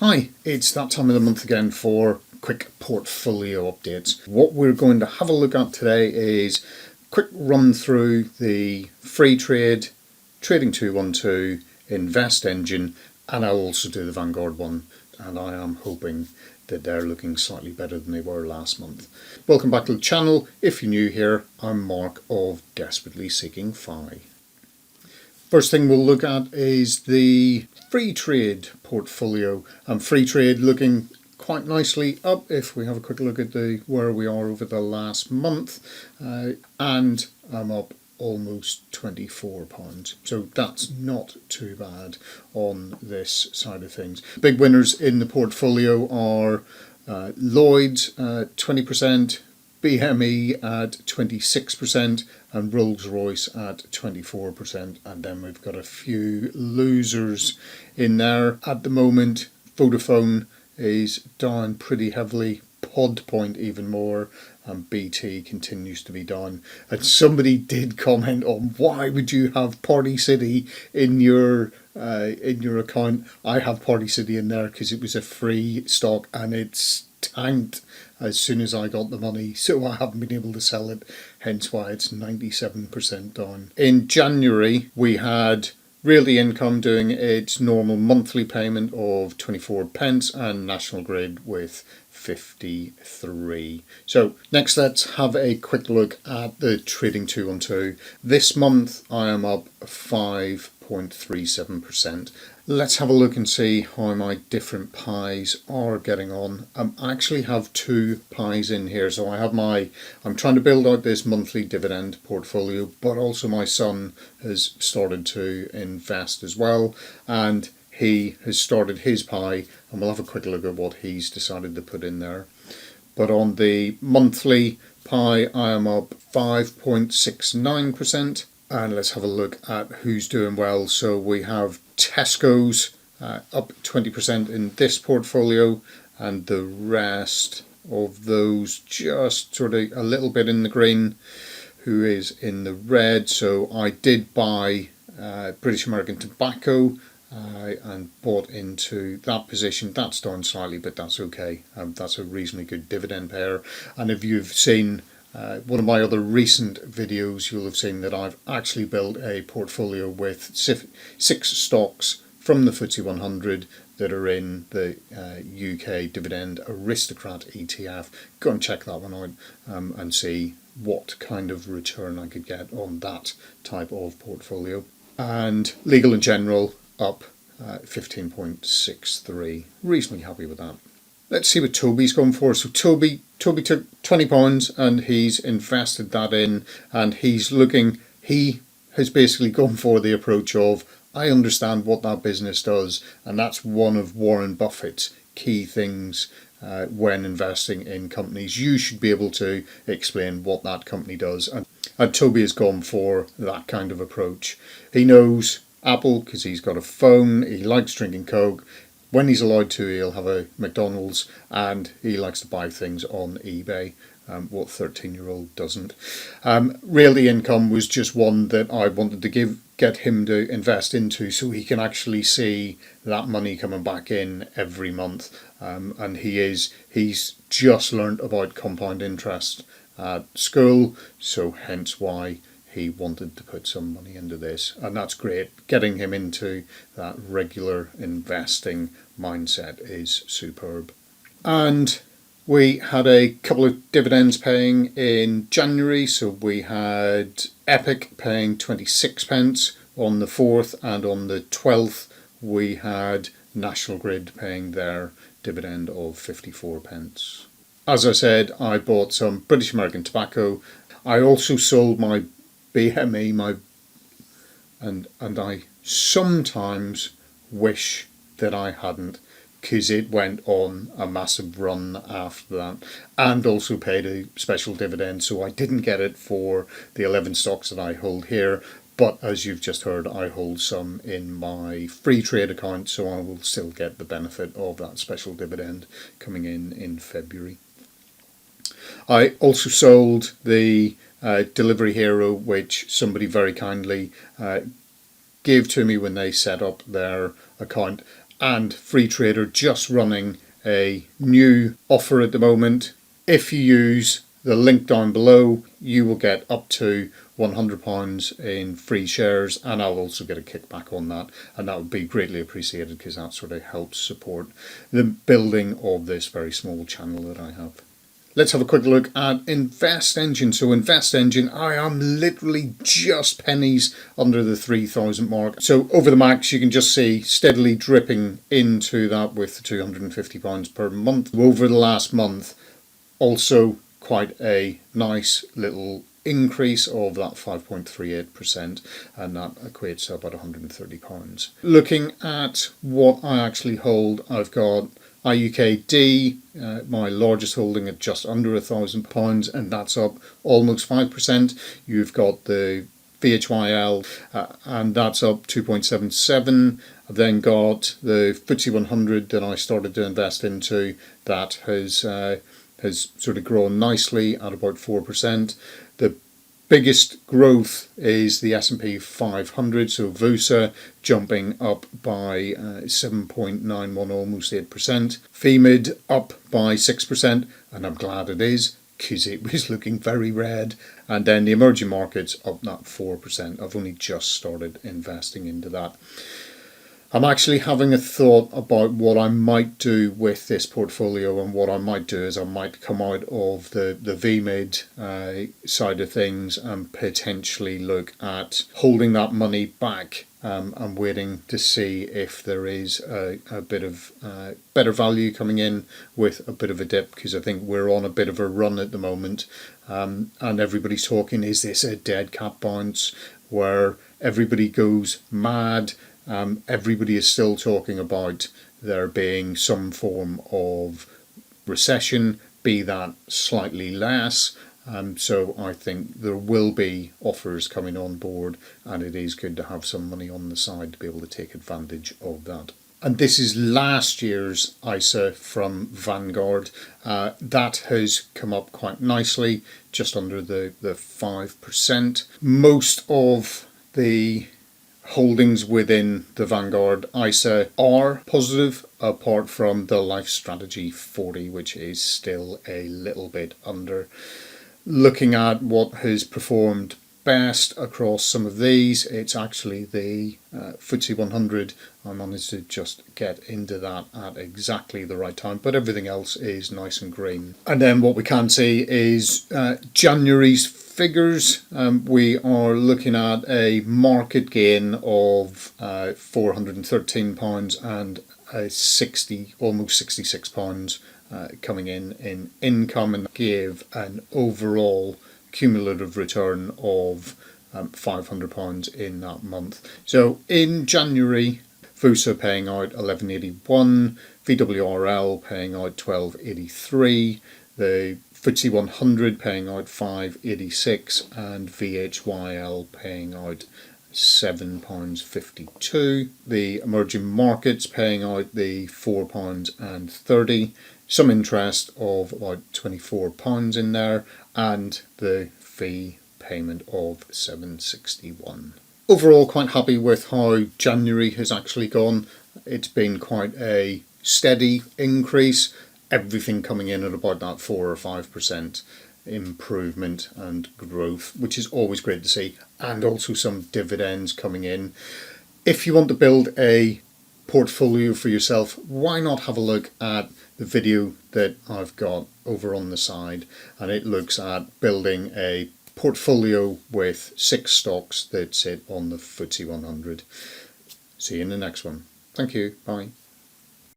Hi, it's that time of the month again for quick portfolio updates. What we're going to have a look at today is a quick run through the Freetrade, Trading 212, InvestEngine, and I'll also do the Vanguard one, and I am hoping that they're looking slightly better than they were last month. Welcome back to the channel. If you're new here, I'm Mark of Desperately Seeking Fi. First thing we'll look at is the Freetrade portfolio, and Freetrade looking quite nicely up if we have a quick look at where we are over the last month, and I'm up almost £24, so that's not too bad on this side of things. Big winners in the portfolio are Lloyd's 20%, BME at 26%, and Rolls-Royce at 24%, and then we've got a few losers in there at the moment. Vodafone is down pretty heavily, Pod Point even more, and BT continues to be down. And somebody did comment on, why would you have Party City in your account? I have Party City in there because it was a free stock and it's tanked as soon as I got the money, so I haven't been able to sell it, hence why it's 97% down. In January we had Realty Income doing its normal monthly payment of 24 pence and National Grid with 53. So next let's have a quick look at the Trading 212. This month I am up 5.37%. Let's have a look and see how my different pies are getting on. I actually have two pies in here, so I'm trying to build out this monthly dividend portfolio, but also my son has started to invest as well, and he has started his pie, and we'll have a quick look at what he's decided to put in there. But on the monthly pie I am up 5.69%. And let's have a look at who's doing well. So we have Tesco's up 20% in this portfolio, and the rest of those just sort of a little bit in the green, who is in the red. So I did buy British American Tobacco and bought into that position. That's down slightly, but that's okay. That's a reasonably good dividend pair. And if you've seen one of my other recent videos, you'll have seen that I've actually built a portfolio with 6 stocks from the FTSE 100 that are in the UK Dividend Aristocrat ETF. Go and check that one out and see what kind of return I could get on that type of portfolio. And Legal & General up 15.63. Reasonably happy with that. Let's see what Toby's gone for. So Toby took £20 and he's invested that in, and he has basically gone for the approach of, I understand what that business does, and that's one of Warren Buffett's key things when investing in companies. You should be able to explain what that company does, and Toby has gone for that kind of approach. He knows Apple because he's got a phone, he likes drinking Coke. When he's allowed to, he'll have a McDonald's, and he likes to buy things on eBay. What 13-year-old doesn't? Realty Income was just one that I wanted to get him to invest into, so he can actually see that money coming back in every month. And he's just learnt about compound interest at school, so hence why he wanted to put some money into this, and that's great. Getting him into that regular investing mindset is superb. And we had a couple of dividends paying in January. So we had Epic paying 26 pence on the 4th, and on the 12th we had National Grid paying their dividend of 54 pence. As I said, I bought some British American Tobacco. I also sold my BME, and I sometimes wish that I hadn't, because it went on a massive run after that, and also paid a special dividend, so I didn't get it for the 11 stocks that I hold here. But as you've just heard, I hold some in my Freetrade account, so I will still get the benefit of that special dividend coming in February. I also sold the Delivery Hero, which somebody very kindly gave to me when they set up their account, and Freetrade are just running a new offer at the moment. If you use the link down below, you will get up to £100 in free shares, and I'll also get a kickback on that, and that would be greatly appreciated because that sort of helps support the building of this very small channel that I have. Let's have a quick look at InvestEngine. So InvestEngine, I am literally just pennies under the 3,000 mark. So over the max, you can just see steadily dripping into that with £250 per month. Over the last month, also quite a nice little increase of that 5.38%, and that equates to about £130. Looking at what I actually hold, I've got IUKD, my largest holding at just under £1,000, and that's up almost 5%. You've got the VHYL, and that's up 2.77. I've then got the FTSE 100 that I started to invest into, that has sort of grown nicely at about 4%. The biggest growth is the S&P 500, so VUSA jumping up by 7.91, almost 8%. FEMID up by 6%, and I'm glad it is, because it was looking very red. And then the emerging markets up that 4%. I've only just started investing into that. I'm actually having a thought about what I might do with this portfolio, and what I might do is I might come out of the VMID side of things and potentially look at holding that money back and waiting to see if there is a bit of better value coming in with a bit of a dip, because I think we're on a bit of a run at the moment, and everybody's talking, is this a dead cat bounce where everybody goes mad? Everybody is still talking about there being some form of recession, be that slightly less. So I think there will be offers coming on board, and it is good to have some money on the side to be able to take advantage of that. And this is last year's ISA from Vanguard. That has come up quite nicely, just under the 5%. Most of the holdings within the Vanguard ISA are positive, apart from the Life Strategy 40, which is still a little bit under. Looking at what has performed best across some of these, it's actually the FTSE 100. I managed to just get into that at exactly the right time, but everything else is nice and green. And then what we can see is January's figures. We are looking at a market gain of £413 and almost £66 coming in income, and gave an overall cumulative return of £500 in that month. So in January, VUSA paying out £11.81, VWRL paying out £12.83, the FTSE 100 paying out £5.86, and VHYL paying out £7.52. The emerging markets paying out the £4.30. Some interest of about £24 in there, and the fee payment of £7.61. Overall, quite happy with how January has actually gone. It's been quite a steady increase. Everything coming in at about that 4 or 5% improvement and growth, which is always great to see, and also some dividends coming in. If you want to build a portfolio for yourself, why not have a look at the video that I've got over on the side, and it looks at building a portfolio with 6 stocks that sit on the FTSE 100. See you in the next one. Thank you. Bye.